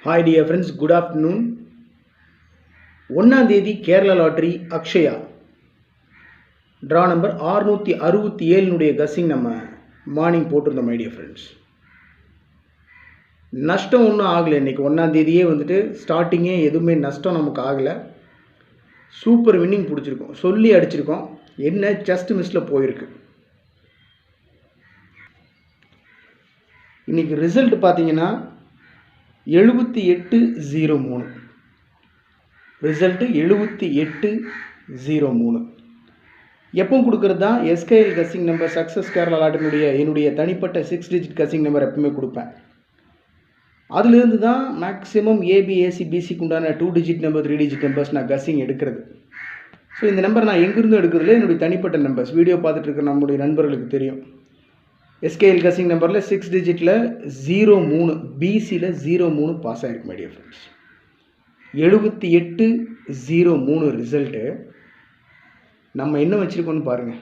Hi dear friends, good afternoon. 1ஆம் தேதி Kerala lottery Akshaya draw number 667 guessing நம்ம மார்னிங் போட்டிருந்தோம் மை டியர் ஃப்ரெண்ட்ஸ். நஷ்டம் ஒன்றும் ஆகலை. இன்றைக்கி 1ஆம் தேதியே ஸ்டார்டிங்கே எதுவுமே நஷ்டம் நமக்கு ஆகலை. சூப்பர் வின்னிங் பிடிச்சிருக்கோம், சொல்லி அடிச்சிருக்கோம். என்ன ஜஸ்ட் மிஸ்ஸில் போயிருக்கு. இன்றைக்கி ரிசல்ட் பார்த்தீங்கன்னா 7803. ரிசல்ட்டு 7803. எப்பவும் கொடுக்குறது தான் SKL guessing number success Kerala லாட்டரினுடைய என்னுடைய தனிப்பட்ட 6 டிஜிட் கஸ்ஸிங் நம்பர் எப்பவுமே கொடுப்பேன். அதுலேருந்து தான் மேக்ஸிமம் ஏபிஏசி பிசிக்கு உண்டான 2 டிஜிட் நம்பர் 3 டிஜிட் நம்பர்ஸ் நான் கஸ்ஸிங் எடுக்கிறது. ஸோ இந்த நம்பர் நான் எங்கேருந்து எடுக்கிறதுல என்னுடைய தனிப்பட்ட நம்பர்ஸ் வீடியோ பார்த்துட்டு இருக்க நம்முடைய நண்பர்களுக்கு தெரியும். எஸ்கேஎல் கஸ்ஸிங் நம்பரில் 6 டிஜிட்டில் 03 பிசியில் 03 பாஸ் ஆகிருக்கு மை டியர் ஃப்ரெண்ட்ஸ். 7803 ரிசல்ட்டு. நம்ம என்ன வச்சுருக்கோன்னு பாருங்கள்.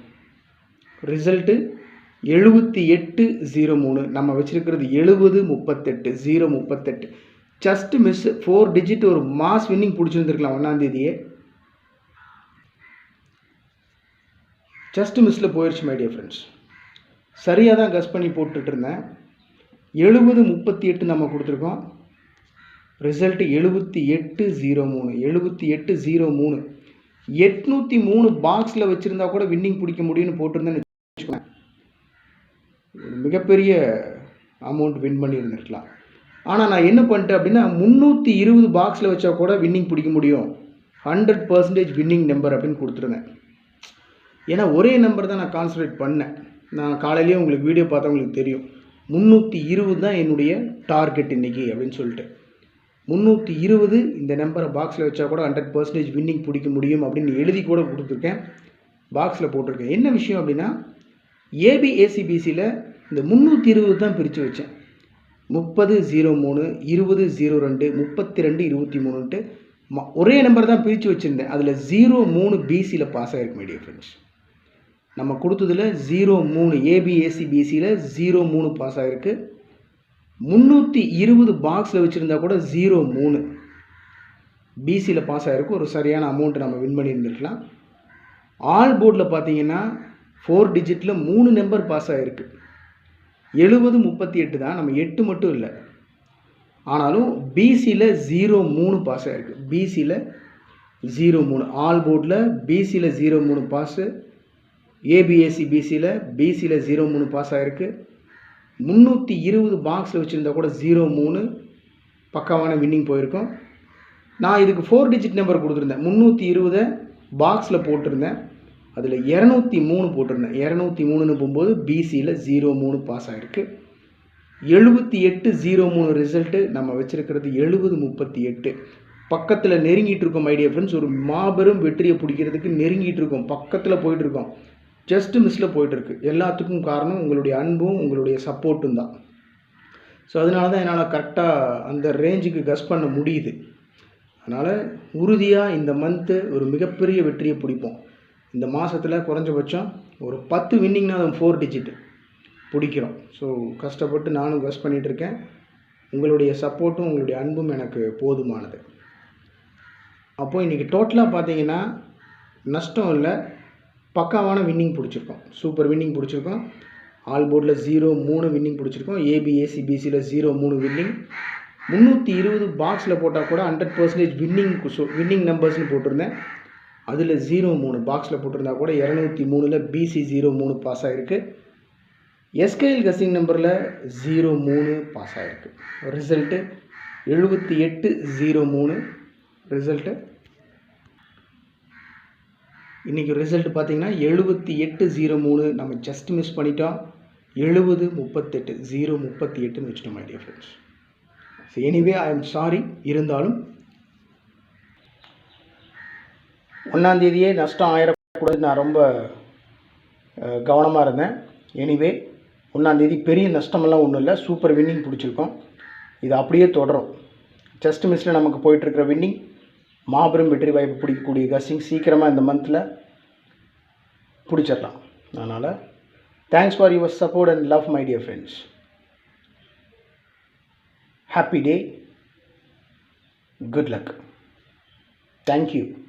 ரிசல்ட்டு 7803. நம்ம வச்சுருக்கிறது 7038 038. ஜஸ்ட் மிஸ் 4 டிஜிட் ஒரு மாஸ் வின்னிங் பிடிச்சிருந்துருக்கலாம் 1ஆம் தேதியே. ஜஸ்ட் மிஸ்ஸில் போயிடுச்சு மை டியர் ஃப்ரெண்ட்ஸ். சரியாக தான் கஸ் பண்ணி போட்டுட்டு இருந்தேன். 7038 நம்ம கொடுத்துருக்கோம். ரிசல்ட்டு 7803. 7803 803 பாக்ஸில் வச்சுருந்தா கூட வின்னிங் பிடிக்க முடியும்னு போட்டிருந்தேன்னு வச்சுக்கோங்க. மிகப்பெரிய அமௌண்ட் வின் பண்ணியிருந்துருக்கலாம். ஆனால் நான் என்ன பண்ணிட்டேன் அப்படின்னா 320 பாக்ஸில் வச்சா கூட வின்னிங் பிடிக்க முடியும், 100% வின்னிங் நம்பர் அப்படின்னு கொடுத்துருந்தேன். ஏன்னா ஒரே நம்பர் தான் நான் கான்சன்ட்ரேட் பண்ணேன். நான் காலையிலேயே உங்களுக்கு வீடியோ பார்த்தவங்களுக்கு தெரியும். 320 தான் என்னுடைய டார்கெட் இன்றைக்கி அப்படின்னு சொல்லிட்டு 320 இந்த நம்பரை பாக்ஸில் வச்சா கூட 100% வின்னிங் பிடிக்க முடியும் அப்படின்னு எழுதி கூட கொடுத்துருக்கேன், பாக்ஸில் போட்டிருக்கேன். என்ன விஷயம் அப்படின்னா ஏபிஏசிபிசியில் இந்த 320 தான் பிரித்து வச்சேன். 3003 2002 3223ன்ட்டு ஒரே நம்பர் தான் பிரித்து வச்சுருந்தேன். அதில் 03 பிசியில் பாஸ் ஆகிருக்கு மை டியர் ஃப்ரெண்ட்ஸ். நம்ம கொடுத்ததில் 03 ஏபிஏசிபிசியில் 03 பாஸ் ஆகிருக்கு. 320 பாக்ஸில் வச்சுருந்தா கூட 03 பிசியில் பாஸ் ஆகிருக்கு. ஒரு சரியான அமௌண்ட் நம்ம வின் பண்ணியிருந்துருக்கலாம். ஆல் போர்டில் பார்த்தீங்கன்னா 4 டிஜிட்டில் 3 நம்பர் பாஸ் ஆகிருக்கு. 7038 தான், நம்ம 8 மட்டும் இல்லை. ஆனாலும் பிசியில் 03 பாஸ் ஆகிருக்கு. பிசியில் 03 ஆல் போர்டில் பிசியில் 03 பாஸு. ஏபிஎஸ்சி பிசியில் 03 பாஸ் ஆகிருக்கு. 320 பாக்ஸில் வச்சுருந்தா கூட 03 பக்காவான வின்னிங் போயிருக்கும். நான் இதுக்கு 4 டிஜிட் நம்பர் கொடுத்துருந்தேன். 320 பாக்ஸில் போட்டிருந்தேன். அதில் 203 போட்டிருந்தேன். 203ன்னு போகும்போது பிசியில் 03 பாஸ் ஆகிருக்கு. 7803 ரிசல்ட்டு. நம்ம வச்சுருக்கிறது 7038. பக்கத்தில் நெருங்கிட்டு இருக்கோம் மை டியர் ஃப்ரெண்ட்ஸ். ஒரு மாபெரும் வெற்றியை பிடிக்கிறதுக்கு நெருங்கிட்டு இருக்கோம், பக்கத்தில் போயிட்டுருக்கோம். ஜஸ்ட் மிஸ்ஸில் போயிட்டுருக்கு. எல்லாத்துக்கும் காரணம் உங்களுடைய அன்பும் உங்களுடைய சப்போர்ட்டும் தான். ஸோ அதனால தான் என்னால் கரெக்டாக அந்த ரேஞ்சுக்கு கஸ் பண்ண முடியுது. அதனால் உறுதியாக இந்த மந்த்து ஒரு மிகப்பெரிய வெற்றியை பிடிப்போம். இந்த மாதத்தில் குறைஞ்சபட்சம் ஒரு 10 வின்னிங்னா 4 டிஜிட் பிடிக்கிறோம். ஸோ கஷ்டப்பட்டு நானும் கஸ் பண்ணிகிட்ருக்கேன். உங்களுடைய சப்போர்ட்டும் உங்களுடைய அன்பும் எனக்கு போதுமானது. அப்போது இன்றைக்கி டோட்டலாக பார்த்தீங்கன்னா நஷ்டம் இல்லை, பக்காவான வின்னிங் பிடிச்சிருக்கோம். சூப்பர் வின்னிங் பிடிச்சிருக்கோம். ஆல் போர்டில் 03 வின்னிங் பிடிச்சிருக்கோம். ஏபிஏசி பிசியில் 03 வின்னிங். 320 பாக்ஸில் போட்டால் கூட 100% வின்னிங் நம்பர்ஸ்னு போட்டிருந்தேன். அதில் 03 பாக்ஸில் போட்டிருந்தா கூட 203ல் பிசி 03 பாஸ் ஆகிருக்கு. எஸ்கேஎல் கஸ்ஸிங் நம்பரில் 03 பாஸ் ஆகிருக்கு. Result 7803 result. இன்றைக்கி ரிசல்ட் பார்த்திங்கன்னா 7803. நம்ம ஜஸ்ட் மிஸ் பண்ணிட்டோம். 7038 038ன்னு வச்சுட்டோம் my dear friends. So anyway I am sorry. இருந்தாலும் 1ஆம் தேதியே நஷ்டம் ஆயிடக்கூடாது, நான் ரொம்ப கவனமாக இருந்தேன். எனிவே 1ஆம் தேதி பெரிய நஷ்டமெல்லாம் ஒன்றும் இல்லை, சூப்பர் வின்னிங் பிடிச்சிருக்கோம். இது அப்படியே தொடரும். ஜஸ்ட் மிஸ்ஸில் நமக்கு போயிட்டுருக்கிற வின்னிங் மாபெரும் வெற்றி வாய்ப்பு பிடிக்கக்கூடிய கஸ்ஸிங் சீக்கிரமாக இந்த மந்தில் பிடிச்சிடலாம். அதனால் thanks for your support and love my dear friends. Happy day. Good luck. Thank you.